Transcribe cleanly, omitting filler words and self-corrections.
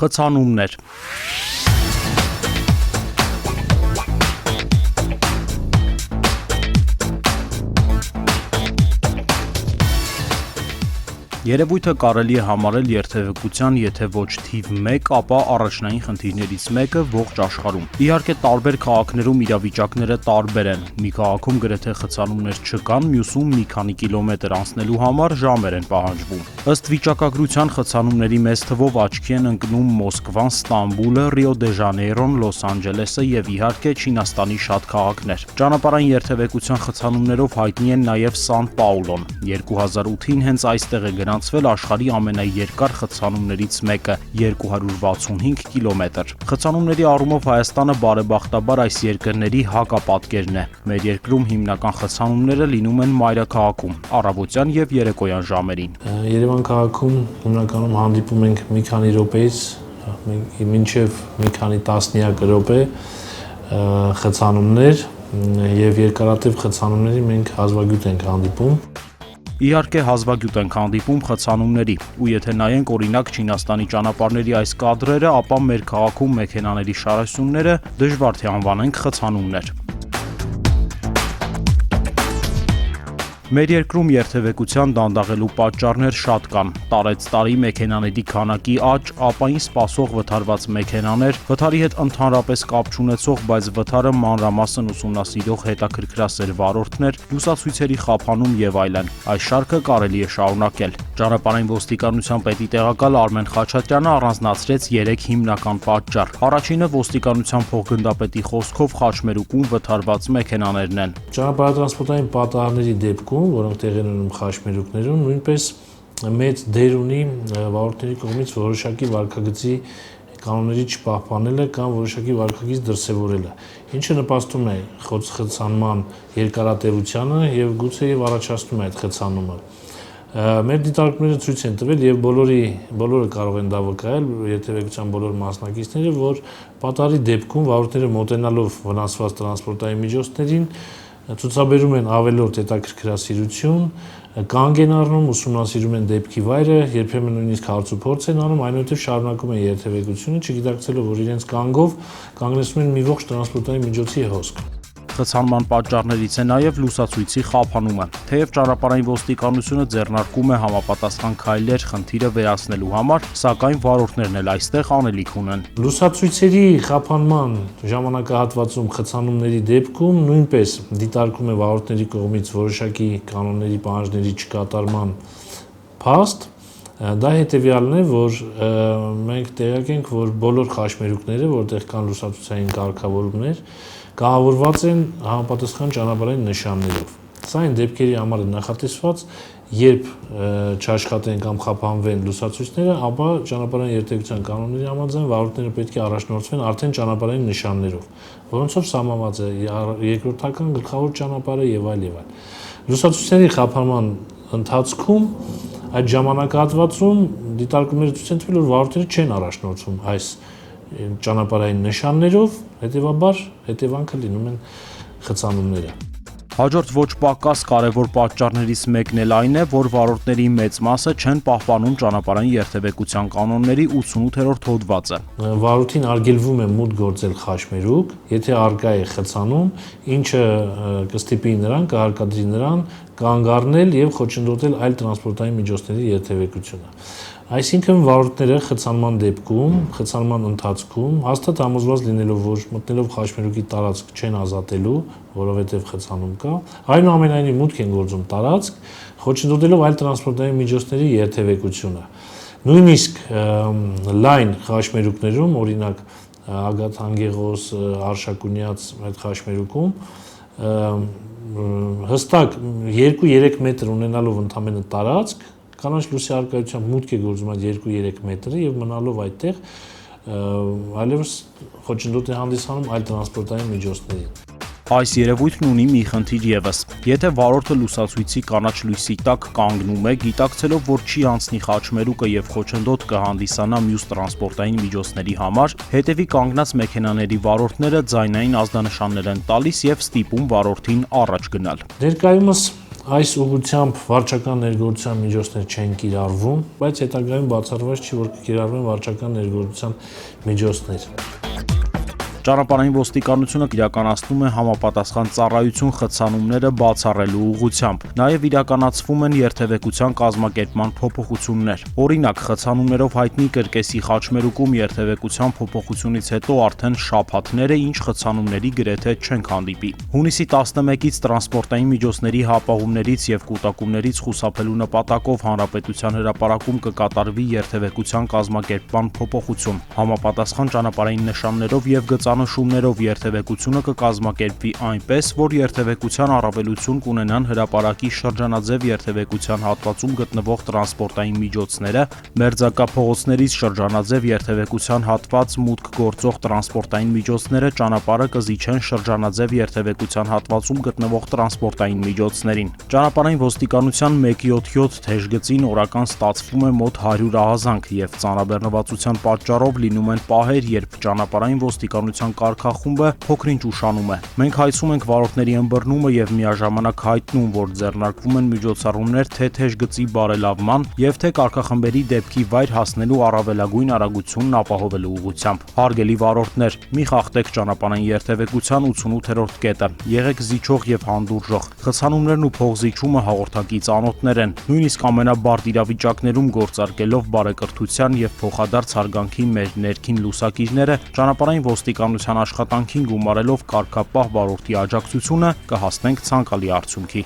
Խցանումներ։ Երևույթը կարելի է համարել երթևեկության, եթե ոչ թիվ 1, ապա առաջնային խնդիրներից մեկը ողջ աշխարհում։ Իհարկե, տարբեր քաղաքներում իրավիճակները տարբեր են։ Մի քաղաքում գրեթե խցանումներ չկան, մյուսում մի քանի կիլոմետր անցնելու համար ժամեր են պահանջվում։ Ըստ վիճակագրության խցանումների մեծ թվով աչքի են ընկնում Մոսկվան, Ստամբուլը, Ռիո դե Ժանեյրոն, Լոս Անջելեսը եւ իհարկե Չինաստանի շատ քաղաքներ։ Ճանապարհային երթևեկության խցանումներով հայտնի են նաեւ Սան Պաուլոն։ 2008-ին հենց այստեղ է գրանցվել աշխարհի ամենաերկար խցանումներից մեկը՝ 265 կիլոմետր։ Խցանումների առումով Հայաստանը բարեբախտաբար այս երկրների հակապատկերն է։ Մեր երկրում հիմնական խցանումները լինում են մայրաքաղաքում, առավոտյան եւ երեկոյան ժամերին։ Երևան քաղաքում հիմնականում հանդիպում ենք մի քանի րոպեից մինչև մի քանի տասնյակ րոպե խցանումներ եւ երկարատև խցանումների մենք հազվագյուտ ենք հանդիպում։ Իհարկե հազվագյուտ ենք հանդիպում խցանումների, ու եթե նայենք օրինակ Չինաստանի ճանապարհների այս կադրերը, ապա մեր քաղաքում մեքենաների շարասյունները դժվար թե անվանենք խցանումներ։ Մեր երկրում երթևեկության դանդաղելու պատճառներ շատ կան։ Տարեցտարի մեքենաների քանակի աճ, ապային սպասող վթարված մեքենաներ, վթարի հետ ընդհանրապես կապ չունեցող, բայց վթարը մանրամասն ուսումնասիրող հետաքրքրասեր վարորդներ, լուսացույցերի խափանում եւ այլն։ Այս շարքը կարելի է շարունակել։ Ճանապարհային ոստիկանության պետի տեղակալ Արմեն Խաչատրյանը առանձնացրեց 3 հիմնական պատճառ։ Առաջինը ոստիկանության փոխգնդապետի խոսքով խաչմերուկում վթարված մեքենաներն են։ Ճանապարհատրանսպորտային պատահարների դեպքում, որոնք տեղի են ունենում խաչմերուկներում, նույնպես մեծ դեր ունի վարորդների կողմից որոշակի վարքագծի կանոնների չպահպանելը կամ որոշակի վարքագիծ դրսևորելը, ինչը նպաստում է խցանման երկարատևությանը եւ գուցե եւ առաջացնում է այդ խցանումը։ Մեր դիտարկումները ցույց են տվել եւ բոլորը կարող են դա վկայել, երթևեկության բոլոր մասնակիցները, որ պատահարի դեպքում վարորդները մոտենալով վնասված տրանսպորտային միջոցներին ցուցաբերում են ավելորդ հետաքրքրասիրություն, կանգ են առնում, ուսումնասիրում են դեպքի վայրը, երբեմն նույնիսկ հարցուփորձ են անում, այնուհետև շարունակում են երթևեկությունը, չգիտակցելով, որ իրենց կանգով կանգնեցնում են մի ողջ տրանսպորտային միջոցի հոսք։ Խցանման պատճառներից է նաև լուսացույցի խափանումը։ Թեև ճանապարհային ոստիկանությունը ձեռնարկում է համապատասխան քայլեր խնդիրը վերացնելու համար, սակայն վարորդներն էլ այստեղ անելիք ունեն։ Լուսացույցերի խափանման ժամանակահատվածում խցանումների դեպքում նույնպես դիտարկում է վարորդների կողմից որոշակի կանոնների պահանջների չկատարման փաստ։ Դա հետևյալն է, որ մենք տեղյակ ենք, որ բոլոր խաչմերուկները, որտեղ կան լուսացուցային կարգավորումներ, կահավորված են համապատասխան ճանապարհային նշաններով։ Սա այն դեպքերի համար է նախատեսված, երբ չաշխատեն կամ խափանվեն լուսացույցները, ապա ճանապարհային երթևեկության կանոնների համաձայն վարորդները պետք է առաջնորդվեն արդեն ճանապարհային նշաններով, որոնցով սահմանված է երկրորդական գլխավոր ճանապարհը եւ այլ եւ այլ։ Լուսացույցների խափանման ընթացքում այդ ժամանակահատվածում դիտարկումները ցույց են տվել, որ վարորդները չեն առաջնորդվում այս ճանապարհային նշաններով, հետևաբար հետևանքը լինում են խցանումները։ Հաջորդ ոչ պակաս կարևոր պատճառներից մեկն էլ այն է, որ վարորդների մեծ մասը չեն պահպանում ճանապարհային երթևեկության կանոնների 88-րդ հոդվածը։ Վարորդին արգելվում է մուտք գործել խաչմերուկ, եթե առկա է խցանում, ինչը կստիպի նրան, կհարկադրի նրան կանգ առնել եւ խոչընդոտել այլ տրանսպորտային միջոցների երթևեկությունը։ Այսինքն վարորդները խցանման դեպքում, խցանման ընթացքում հաստատ համոզված լինելով, որ մտնելով խաչմերուկի տարածք չեն ազատելու, որովհետև խցանում կա, այնուամենայնիվ մուտք են գործում տարածք, խոչընդոտելով այլ տրանսպորտային միջոցների երթևեկությունը։ Նույնիսկ լայն խաչմերուկներում, օրինակ Ագաթ Անգեղոս, Արշակունյաց այդ խաչմերուկում հստակ 2-3 մետր ունենալով ընդամենը տարածք, կանաչ լույսի առկայությամբ մուտք է գործում այդ 2-3 մետրը եւ մնալով այդտեղ այլևս խոչընդոտ է հանդիսանում այլ տրանսպորտային միջոցներին։ Այս երևույթն ունի մի խնդիր եւս։ Եթե վարորդը լուսացույցի կանաչ լույսի տակ կանգնում է, գիտակցելով, որ չի անցնի խաչմերուկը եւ խոչընդոտ կհանդիսանա մյուս տրանսպորտային միջոցների համար, հետևի կանգնած մեքենաների վարորդները ձայնային ազդանշաններ են տալիս եւ ստիպում վարորդին առաջ գնալ։ Ներկայումս Այս ուղղությամբ վարչական ներգործության միջոցներ չեն կիրառվում, բայց հետագայում բացառված չի, որ կիրառվեն վարչական ներգործության միջոցներ։ Ճանապարհային ոստիկանությունը իրականացնում է համապատասխան ծառայություն խցանումները բացառելու ուղղությամբ։ Նաև իրականացվում են երթևեկության կազմակերպման փոփոխություններ։ Օրինակ, խցանումներով հայտնի կրկեսի խաչմերուկում երթևեկության փոփոխությունից հետո արդեն շաբաթներ է, ինչ խցանումների գրեթե չենք հանդիպի։ Հունիսի 11-ից տրանսպորտային միջոցների հապաղումներից եւ կուտակումներից խուսափելու նպատակով Հանրապետության հրապարակում կկատարվի երթևեկության կազմակերպման փոփոխություն։ Համապատասխան ճանապարհային նշաններով եւ նշումներով երթևեկությունը կկազմակերպվի այնպես, որ երթևեկության առավելություն կունենան հրապարակի շրջանաձև երթևեկության հատվածում գտնվող տրանսպորտային միջոցները, մերձակա փողոցներից շրջանաձև երթևեկության հատված մուտք գործող տրանսպորտային միջոցները ճանապարհը կզիջեն շրջանաձև երթևեկության հատվածում գտնվող տրանսպորտային միջոցներին։ Ճանապարհային ոստիկանության 177 թեժգծին օրական ստացվում է մոտ 100 ահազանգ եւ ծանրաբեռնվածության պատճառով լինում են պահեր, երբ ճանապարհային ոստիկանության կարգախումբը փոքրինչ ուշանում է։ Մենք հայցում ենք վարորդների ըմբռնումը եւ միաժամանակ հայտնում, որ ձեռնարկվում են միջոցառումներ թե թեժգծի բարելավման եւ թե կարգախմբերի դեպքի վայր հասնելու առավելագույն արագությունն ապահովելու ուղղությամբ։ Հարգելի վարորդներ, մի խախտեք ճանապարհային երթևեկության 88-րդ կետը։ Եղեք զիջող եւ հանդուրժող։ Խցանումներն ու փողզիջումը հաղորդակից անոթներ են, նույնիսկ ամենաբարդ իրավիճակներում գործարկելով բարեկրթության եւ փոխադարձ հարգանքի մեր ներքին լուսակիրները, ճանապարհային ոստիկանության աշխատանքին գումարելով կարգապահ վարորդի աջակցությունը կհասնենք ցանկալի արդյունքի։